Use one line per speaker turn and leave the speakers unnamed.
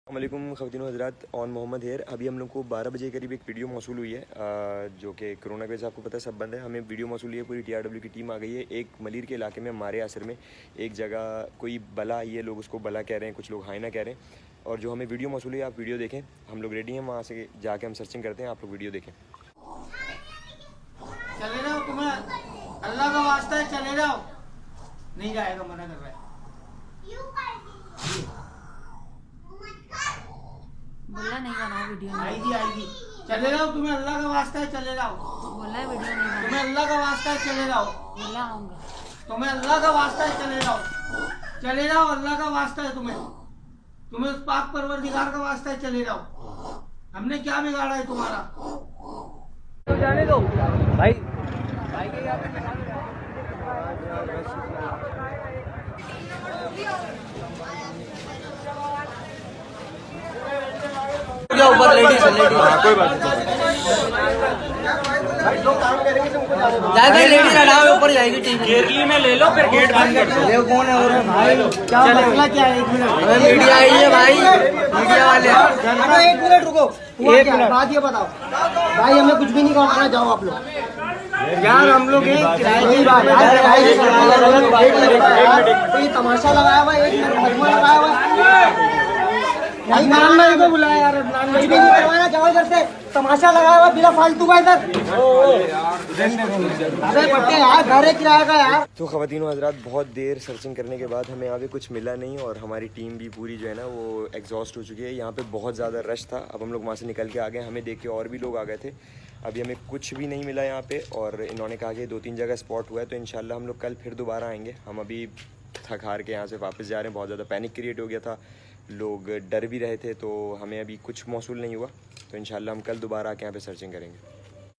अस्सलामुअलैकुम ख़वातीन हज़रात, on Mohammad hair. अभी हम लोग को 12 बजे के करीब एक वीडियो मौसूल हुई है जो कि कोरोना की वजह से आपको पता है सब बंद है। हमें वीडियो मौसूल हुई है, पूरी TRW की टीम आ गई है। एक मलीर के इलाके में मारे आसर में एक जगह कोई बला आई है, लोग उसको बला कह रहे हैं, कुछ लोग हाइना कह रहे हैं। और जो हमें वीडियो मौसूल हुई है, आप वीडियो देखें। हम लोग रेडी हैं, वहाँ से जाके हम सर्चिंग करते हैं, आप लोग वीडियो देखें।
चले जाओ, तुम्हें अल्लाह का वास्ता है, चले जाओ। नहीं जाएगा, मना कर रहा है।
बोला नहीं बनाओ वीडियो नहीं।
आएगी आएगी, चले जाओ, तुम्हें अल्लाह का वास्ता है, चले जाओ।
बोला है वीडियो नहीं बनाओ।
तुम्हें अल्लाह का वास्ता है, चले जाओ।
बोला आऊंगा।
तुम्हें अल्लाह का वास्ता है, चले जाओ। चले जाओ, अल्लाह का वास्ता है तुम्हें उस पाक परवरदिगार का वास्ता है, चले जाओ। हमने क्या बिगाड़ा है तुम्हारा?
तो जाने दो भाई, भाई के यहाँ पे ऊपर लेडीज कोई बात नहीं, लेडीज हटाओ, ऊपर जाएगी टीम। केरली में ले लो, फिर गेट बंद कर दो। कौन है और भाई,
क्या मसला क्या है? 1 मिनट,
मीडिया आई है भाई, मीडिया वाले।
1 मिनट रुको, एक मिनट बात ये बताओ भाई, हमें कुछ भी नहीं करना, जाओ आप लोग। यार हम लोग तमाशा लगाया हुआ, एक लगाया हुआ। अदनान भाई को बुलाया यार, अदनान भाई नहीं करवाना, जाओ इधर से। तमाशा लगाया हुआ बिना फालतू का इधर। अबे पट्टे यार, घर है किराया का यार।
तो ख़वातीन हज़रात, बहुत देर सर्चिंग करने के बाद हमें आगे कुछ मिला नहीं और हमारी टीम भी पूरी जो है ना वो एग्जॉस्ट हो चुकी है। यहाँ पे बहुत ज़्यादा रश था। अब हम लोग वहाँ से निकल के आ गए, हमें देख के और भी लोग आ गए थे। अभी हमें कुछ भी नहीं मिला यहाँ पे और इन्होंने कहा कि 2-3 जगह स्पॉट हुआ है, तो इंशाल्लाह हम लोग कल फिर दोबारा आएंगे। हम अभी थक हार के यहाँ से वापस जा रहे हैं। बहुत ज़्यादा पैनिक क्रिएट हो गया था, लोग डर भी रहे थे, तो हमें अभी कुछ मौसूल नहीं हुआ। तो इंशाल्लाह हम कल दोबारा आके यहाँ पे सर्चिंग करेंगे।